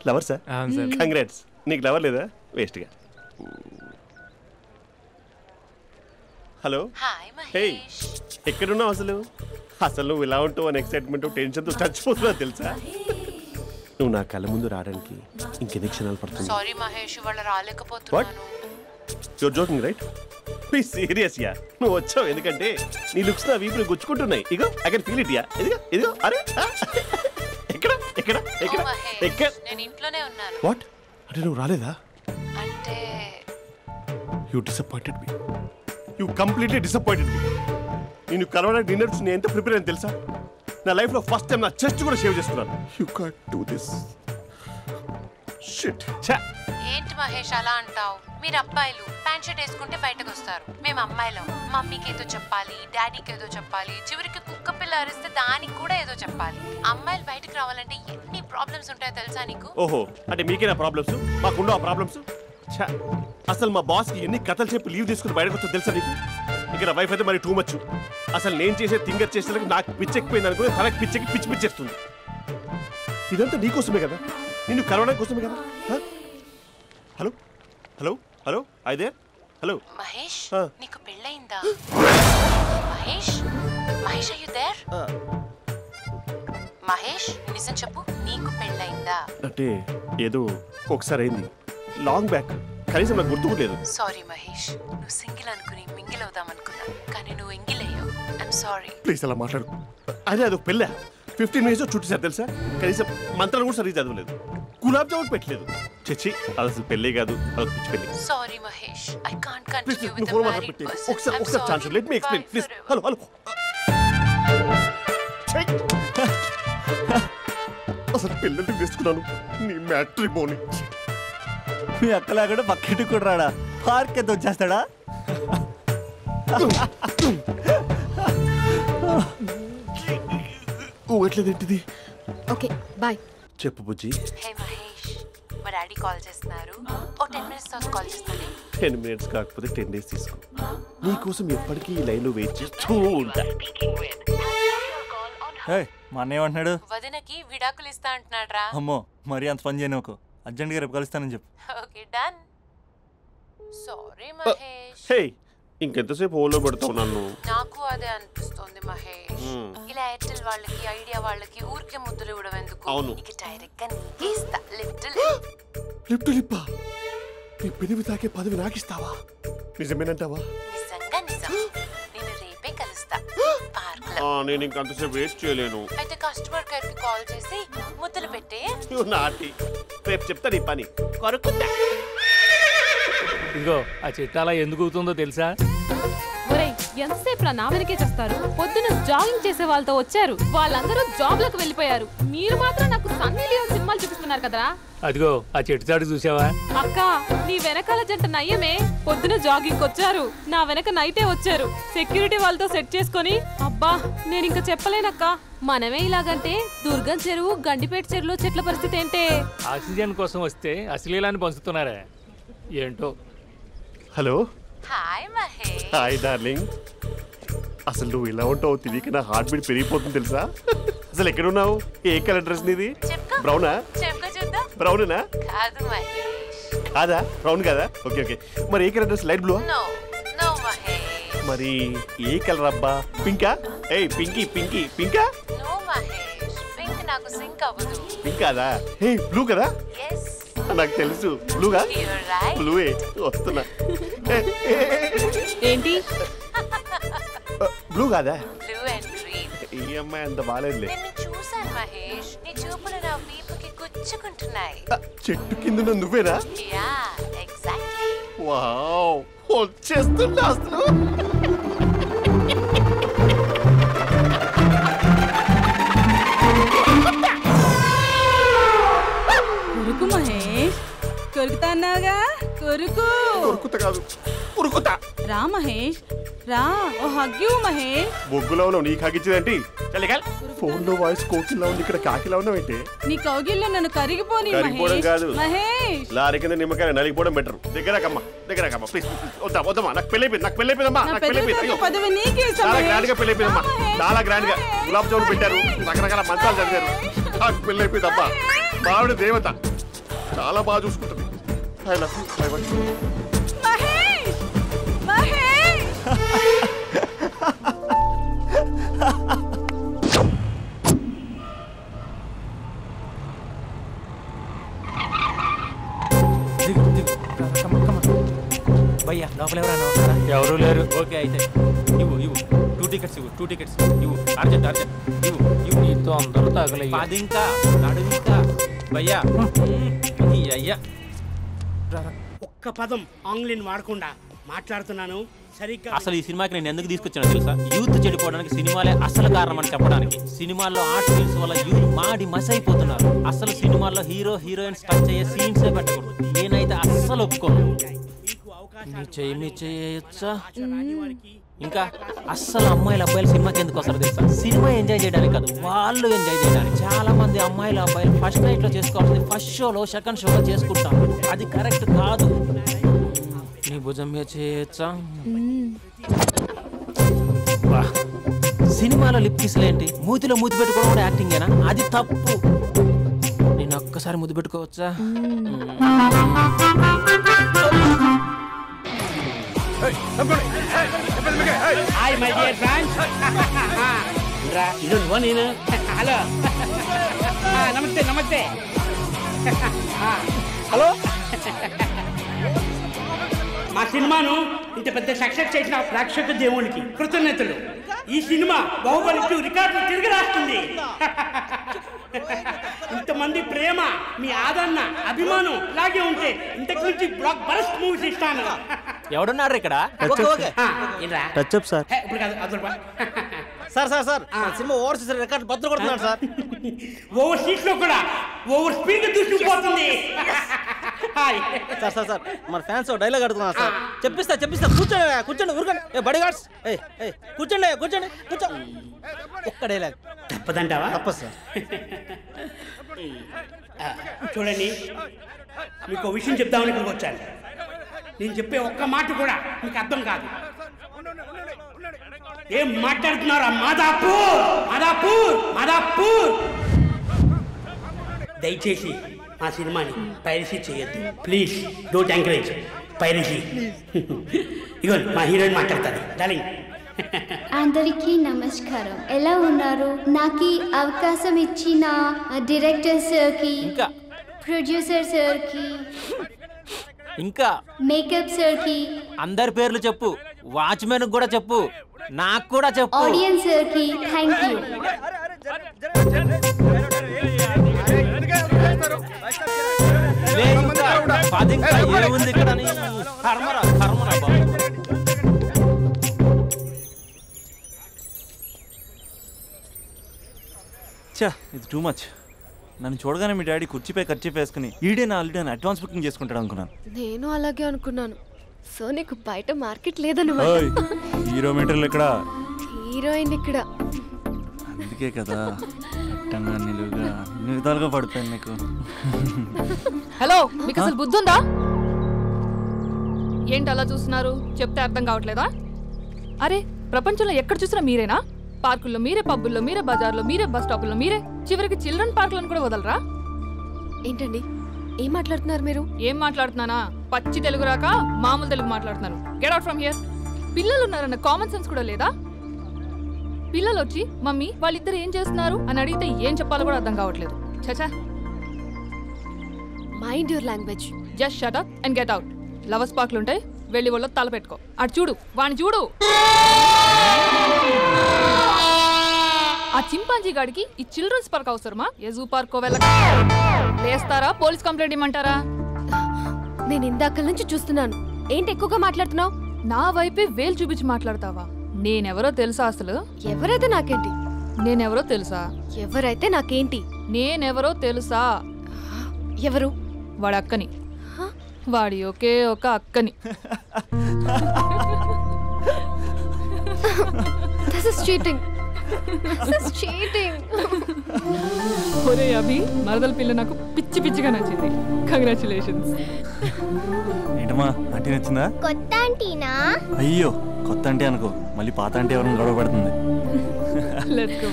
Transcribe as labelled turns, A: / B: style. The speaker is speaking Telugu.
A: Lover sir congrats. నీకు లవర్ లేదా? వేస్ట్గా. హలో. హే, ఎక్కడున్నావు అసలు? అసలు నువ్వు ఇలా ఉంటావు అని ఎక్సైట్మెంట్ టెన్షన్తో చచ్చిపోతున్నావు తెలుసా? నువ్వు నా కళ్ళ ముందు రావడానికి ఇంకెన్ని క్షణాలు పడుతుంది?
B: సారీ మహేష్, వాళ్ళ రాలేకపోతున్నాను.
A: You're joking right? Be serious yeah. నువ్వు వచ్చావు ఎందుకంటే నీ లుక్స్ నా వీపుని గుచ్చుకుంటున్నాయి. ఇగో I can feel it yeah. ఇదిగో ఇదిగో. అరే ఎక్కడ ఎక్కడ ఎక్కడ ఎక్కడ?
B: నేను ఇంట్లోనే ఉన్నాను.
A: వాట్ అంటే నువ్వు రాలేదా?
B: అంటే
A: you disappointed me. You completely disappointed me. నేను కరోనా డిన్నర్స్ నేను ఎంత ప్రిపేర్ అని తెలుసా? నా లైఫ్లో ఫస్ట్ టైం నా చెస్ట్ కూడా సేవ్ చేసుకున్నాను. You can't do this shit.
B: ఏంటి మహేష్ అలా అంటావు? మీరు అబ్బాయిలు ప్యాంట్ షర్ట్ వేసుకుంటే బయటకు వస్తారు. మేము అమ్మాయిలం మమ్మీకి ఏదో చెప్పాలి, డాడీకి ఏదో చెప్పాలి, చివరికి కుక్క పిల్ల అరిస్తే దానికి కూడా ఏదో చెప్పాలి. అమ్మాయిలు బయటకు రావాలంటే ఎన్ని ప్రాబ్లమ్స్ ఉంటాయో తెలుసా నీకు?
A: ఓహో, అంటే మీకేనా ప్రాబ్లమ్స్? మాకుండా ప్రాబ్లమ్స్? అసలు మా బాస్కి ఎన్ని కథలు చెప్పి లీవ్ తీసుకుని బయటకు వచ్చా తెలుసా నీకు? ఇక్కడ వైఫ్ అయితే మరి టూ మచ్. అసలు నేను చేసే థింగర్ చేసేందుకు నాకు పిచ్చెక్కిపోయింది అనుకుని తనకు పిచ్చెక్కి పిచ్చి పిచ్చేస్తుంది. ఇదంతా నీకోసమే కదా, నిన్ను కరోనా కోసమే కదా. హలో హలో హలో అయితే హలో
B: మహేష్, నీకు పెళ్ళయిందా? Mahesh Mahesh are you there? Mahesh నిజం చెప్పు, నీకు పెళ్ళయిందా?
A: అంటే ఏదో ఒకసారి అయింది, లాంగ్ బ్యాక్, కనీసం నాకు గుర్తు లేదు.
B: సారీ మహేష్, నువ్వు సింగిల్ అనుకుని మింగిల్ అవుదాం అనుకున్నా, కానీ నువ్వు ఎంగిల్ అయ్యావు. I'm sorry.
A: ప్లీజ్ అలా మాట్లాడు. అదే అదొక పెళ్ళ 15 minutes చుట్టేసారు తెలుసా? కనీసం మంత్రాలు కూడా సరిగ్గా చదవలేదు, గులాబ్ జామున్ పెట్టలేదు. చచ్చి, అది అసలు పెళ్ళే కాదు, అదొక పిచ్చి పెళ్ళి.
B: Sorry Mahesh, I can't continue with the married person.
A: ఒకసారి chance let me explain please. Hello hello. అసలు పెళ్ళంటే వేసుకున్నాను నీ మ్యాట్రిమోనీ.
C: మీ అక్కలా కూడా పక్కింటి కూడా రాడా? పార్క్ ఎంత వచ్చేస్తాడా?
A: ఎట్లేదేంటిది?
D: Okay bye.
A: చెప్పు బుజ్జి.
B: హే మహేష్, మా డాడీ కాల్ చేస్తున్నారు, ఓ 10 minutes తర్వాత కాల్ చేస్తాను.
A: 10 minutes కాకపోతే 10 days తీసుకో. నీకోసం ఎప్పటికీ ఈ లైన్లో వెయిట్ చేస్తూ ఉంటా.
C: మా అన్నయ్య ఏమంటున్నాడు?
B: వదినకి విడాకులు ఇస్తా అంటున్నాడు రా.
C: అమ్మో, మరీ అంత పని చేయను. ఒక అర్జెంట్గా రేపు కలుస్తానని చెప్పు.
B: Okay done. సారీ మహేష్.
A: హే, ఇంకెంతసేపు హోల్లో పెడతావు నన్ను?
B: నాకు అదే అనిపిస్తుంది మహేష్. ఇలా ఎయిర్టెల్ వాళ్ళకి, ఐడియా వాళ్ళకి ఊరికే ముద్దులు ఇవ్వడం ఎందుకు?
A: అవును,
B: ఇక డైరెక్ట్ గా నీకే ఇస్తా.
A: లిప్ టు లిప్పా? నీ పెనివి తాకే పదవి నాకిస్తావా? నిజమేనంటావా?
B: నిజంగా నిజం. నేను రేపే కలుస్తా పార్క్ లో.
A: నేను ఇంకంతసేపు వేస్ట్ చేయలేను.
B: అయితే కస్టమర్ కేర్ కి కాల్ చేసి ముద్దులు పెట్టే.
A: నాటి రేపు చెప్తా నీ పని. కొరుకుందా?
E: ఇదిగో ఆ చెట్టు అలా ఎందుకు అవుతుందో తెలుసా?
D: ఎంతసేపు నా వెనకే చేస్తారు? పొద్దున జాగింగ్ చేసే వాళ్ళతో వచ్చారు, వాళ్ళందరూ జాబ్ లకు వెళ్ళిపోయారు. మీరు మాత్రం నాకు సన్నీ లియోన్ సినిమాలు చూపిస్తున్నారు కదరా.
E: అదిగో ఆ చెట్టు చాటు చూసావా?
D: అక్క, నీ వెనకాల జంట నయ్యమే. పొద్దున జాగింగ్ వచ్చారు, నా వెనక నైటే వచ్చారు. సెక్యూరిటీ వాళ్ళతో సెట్ చేసుకొని, అబ్బా నేను ఇంకా చెప్పలేనక్క. మనమే ఇలాగంటే దుర్గం చెరువు, గండిపేట చెరువులో చెట్ల పరిస్థితి ఏంటే?
E: ఆక్సిజన్ కోసం వస్తే అశ్లీలాన్ని పంచుతున్నారా ఏంటో.
A: Hello.
B: Hi Mahesh.
A: Hi darling. అసలు నువ్వు ఇలా ఉంటావు తెలియక నా హార్ట్ బీట్ పెరిగిపోతుంది తెలుసా? అసలు ఎక్కడున్నావు? ఏ కలర్ డ్రెస్ నీది? బ్రౌనా? బ్రౌనేనా?
B: కాదు మహేష్.
A: కాదా? బ్రౌన్ కాదా? Okay okay. మరి ఏ colour dress? Light blue?
B: No no Mahesh.
A: మరి ఏ కలర్ అబ్బా? పింకా? ఏయ్ పింకీ పింకీ పింకా?
B: నో మహేష్, పింక్ నాకు సింక్ అవ్వదు.
A: పింక్ కాదా? ఏయ్ బ్లూ కదా?
B: yes.
A: నాకు తెలుసు బ్లూగా. బ్లూయే వస్తున్నా.
D: ఏంటి
A: బ్లూ కాదా?
B: Blue and green.
A: ఈ అమ్మాయి అంత బాలేదులే.
B: నేను చూసాను మహేష్, నీ చూపులు నా వీపుకి గుచ్చుకుంటున్నాయి.
A: చెట్టు కింద నువ్వేనా?
B: Yeah exactly.
A: వావ్, వచ్చేస్తున్నా అసలు.
F: కొరుకు మహేష్, కొరుకుతా అన్నావుగా, కొరుకు.
A: కొరుకుతా కాదు, ఉరుకుతా.
F: రా మహేష్ రా, ఓ హగ్గు మహేష్.
A: బొగ్గులో ఉన్నావు, నీకు హగ్గించేదేంటి? ఫోన్ లో వాయిస్ కోకిలా ఉంది, ఇక్కడ కాకిలా ఉన్నావేంటి?
F: నీ కౌగిల్లో నన్ను కరిగిపోని మహేష్.
A: లారీ కింద నిమ్మకాయ నలిగిపోవడం బెటర్. దగ్గరకమ్మా దగ్గరకమ్మా ప్లీజ్. వద్దా వద్దమ్మా, నాకు పెళ్ళైపోయింది, నాకు పెళ్ళైపోయిందమ్మా, నాకు పెళ్ళైపోయింది.
F: పదవి నీకే.
A: చాలా గ్రాండ్ గా పెళ్ళైపోయిందమ్మా, చాలా గ్రాండ్ గా. గులాబ్ జామున్ పెట్టారు, రకరకాల మంచాలు చదివారు, నాకు పెళ్ళైపోయిందమ్మా. మావిడ దేవత. చాలా బాగా చూసుకుంటుంది. I love you. I want you.
F: Mahesh Mahesh
G: భయ్యా లోపల ఎవరైనా ఉన్నారా?
E: ఎవరు లేరు.
G: ఓకే అయితే ఇవ్వు 2 టికెట్స్ ఇవ్వు. 2 టికెట్స్ ఇవ్వు. అర్జెంట్ ఇవ్వు.
E: నీతో అందరూ తగలయ్యా.
G: 10 ఇంకా నడుమింకా భయ్యా ఈ అయ్యా
H: ఒక్క పదం ఆంగ్లీన్ వాడకుండా మాట్లాడుతున్నాను సరిగ్గా.
G: అసలు ఈ సినిమాకి నేను ఎందుకు తీసుకొచ్చానో తెలుసా? యూత్ చెడిపోవడానికి సినిమాలే అసలు కారణం అని చెప్పడానికి. సినిమాల్లో ఆర్ట్ ఫిల్మ్స్ వల్ల యూత్ మాడి మసైపోతున్నారు. అసలు సినిమాల్లో హీరో హీరోయిన్స్ టచ్ అయ్యే సీన్సే పెట్టకూడదు. నేనైతే అస్సలు ఒప్పుకోను. మీ చేయొచ్చా? ఇంకా అస్సలు అమ్మాయిలు అబ్బాయిలు సినిమాకి ఎందుకు వస్తారు తెలుసా? సినిమా ఎంజాయ్ చేయడానికి కాదు, వాళ్ళు ఎంజాయ్ చేయడానికి. చాలా మంది అమ్మాయిలు అబ్బాయిలు ఫస్ట్ నైట్ లో చేసుకోవాల్సింది ఫస్ట్ షోలో సెకండ్ షోలో చేసుకుంటాం. అది కరెక్ట్ కాదు. నీ భుజం మీద చేయొచ్చా? సినిమాలో లిప్ కిస్లేంటి? మూతిలో మూతి పెట్టుకోవడం కూడా యాక్టింగేనా? అది తప్పు. నేను ఒక్కసారి ముద్దు పెట్టుకోవచ్చా?
H: Hi my dear friends. ఇది నువ్వు నేను. హలో నమస్తే నమస్తే. హలో మా సినిమాను ఇంత పెద్ద సక్సెస్ చేసిన ప్రేక్షక దేవునికి కృతజ్ఞతలు. ఈ సినిమా బాహుబలి 2 రికార్డులు తిరిగి రాస్తుంది. ఇంతమంది ప్రేమ, మీ ఆదరణ, అభిమానం ఇలాగే ఉంటే ఇంతకు నుంచి బ్లాక్ బరస్ట్ మూవీస్ ఇస్తాను.
G: ఎవడున్నారు ఇక్కడ?
C: Touch up sir.
H: ఇప్పుడు కాదు అదొక
G: sir sir sir cinema overseas record బద్దలు కొడుతున్నాడు సార్.
H: ఓవర్ సీట్ లో కూడా ఓవర్ స్పీడ్ దూసుకుపోతుంది.
G: సార్ సార్ సార్ మన ఫ్యాన్స్ డైలాగ్ అడుగుతున్నారు సార్. చెప్పిస్తా కూర్చోండి ఊరుకోండి. బడి గార్డ్స్ కూర్చోండి కూర్చో. ఒక్క డైలాగ్
H: తప్పదంటావా?
G: తప్పదు సార్.
H: చూడండి, మీకు ఒక విషయం చెప్దామని ఇక్కడికి వచ్చాను. నేను చెప్పే ఒక్క మాట కూడా మీకు అర్థం కాదు. ఏం మాట్లాడుతున్నారా? మాదాపూర్. దయచేసి మా సినిమాని పైరసీ చేయొద్దు ప్లీజ్. Don't encourage piracy. ఇగో మా హీరోయిన్ మాట్లాడతారు. డార్లింగ్.
I: అందరికీ నమస్కారం. ఎలా ఉన్నారు? నాకు ఈ అవకాశం ఇచ్చిన డైరెక్టర్ సార్కి, ప్రొడ్యూసర్ సార్కి,
G: ఇంకా
I: మేకప్ సార్కి,
G: అందరి పేర్లు చెప్పు. వాచ్మెన్ కూడా చెప్పు, నాకు కూడా చెప్పు.
I: ఆడియన్స్ సార్కి థ్యాంక్ యూ.
G: ఏముంది ఇక్కడ? కర్మరా బాబు.
C: ఇది టూ మచ్. నన్ను చూడగానే మీ డాడీ కుర్చీపై ఖర్చు వేసుకుని ఈడే నా ఆల్రెడీ అడ్వాన్స్ బుకింగ్ చేసుకుంటాడు అనుకున్నాను.
D: నేను అలాగే అనుకున్నాను. సో నీకు బయట మార్కెట్ లేదను.
C: హీరో మీటర్లు ఇక్కడ,
D: హీరోయిన్ ఇక్కడ.
C: అందుకే కదా అట్టంగా నిలువుగా అన్ని విధాలుగా పడిపోయాను నీకు.
J: హలో, మీకు అసలు బుద్ధి ఉందా? ఏంటి అలా చూస్తున్నారు? చెప్తే అర్థం కావట్లేదా? అరే, ప్రపంచంలో ఎక్కడ చూసినా మీరేనా? పార్కుల్లో మీరే, పబ్బుల్లో మీరే, బజార్లో మీరే, బస్ స్టాపుల్లో మీరే, చివరికి చిల్డ్రన్ పార్కులను కూడా వదలరా?
D: ఏంటండి ఏం మాట్లాడుతున్నారు మీరు?
J: ఏం మాట్లాడుతున్నానా? పచ్చి తెలుగు రాక మామూలు తెలుగు మాట్లాడుతున్నాను. Get out from here. పిల్లలు ఉన్నారన్న కామన్ సెన్స్ కూడా లేదా? పిల్లలు వచ్చి మమ్మీ వాళ్ళిద్దరు ఏం చేస్తున్నారు అని అడిగితే ఏం చెప్పాలో కూడా అర్థం కావట్లేదు. చచా.
D: Mind your language.
J: Just shut up and get out. Lovers పార్క్లు ఉంటాయి, వెళ్ళి వాళ్ళ తల పెట్టుకో. అటు చూడు, వాణ్ణి చూడు. ఆ చింపాంజీ గాడికి ఈ చిల్డ్రన్స్ పార్క్ అవసరమా? ఏ జూ పార్క్ వేస్తారా? పోలీస్ కంప్లైంట్ ఇమ్మంటారా?
D: నేను ఇందాక నుంచి చూస్తున్నాను. ఏంటి ఎక్కువగా మాట్లాడుతున్నావు?
J: నా వైపే వేలు చూపించి మాట్లాడతావా? నేనెవరో తెలుసా? అసలు
D: ఎవరైతే నాకేంటి?
J: నేనెవరో తెలుసా?
D: ఎవరైతే నాకేంటి?
J: నేనెవరో తెలుసా?
D: ఎవరు?
J: వాడి అక్కని. వాడి ఒకే ఒక అక్కని.
D: This is cheating. This is cheating.
J: ఒరే అభి, మరదల పిల్ల నాకు పిచ్చి పిచ్చిగా నచ్చింది. కంగ్రాచులేషన్స్.
C: ఏంటమ్మా ఆంటీ నచ్చిందా?
I: కొత్త ఆంటీనా?
C: అయ్యో కొత్త అంటే అనుకో, మళ్ళీ పాత అంటే ఎవరైనా గొడవ పడుతుంది.
J: Let's go.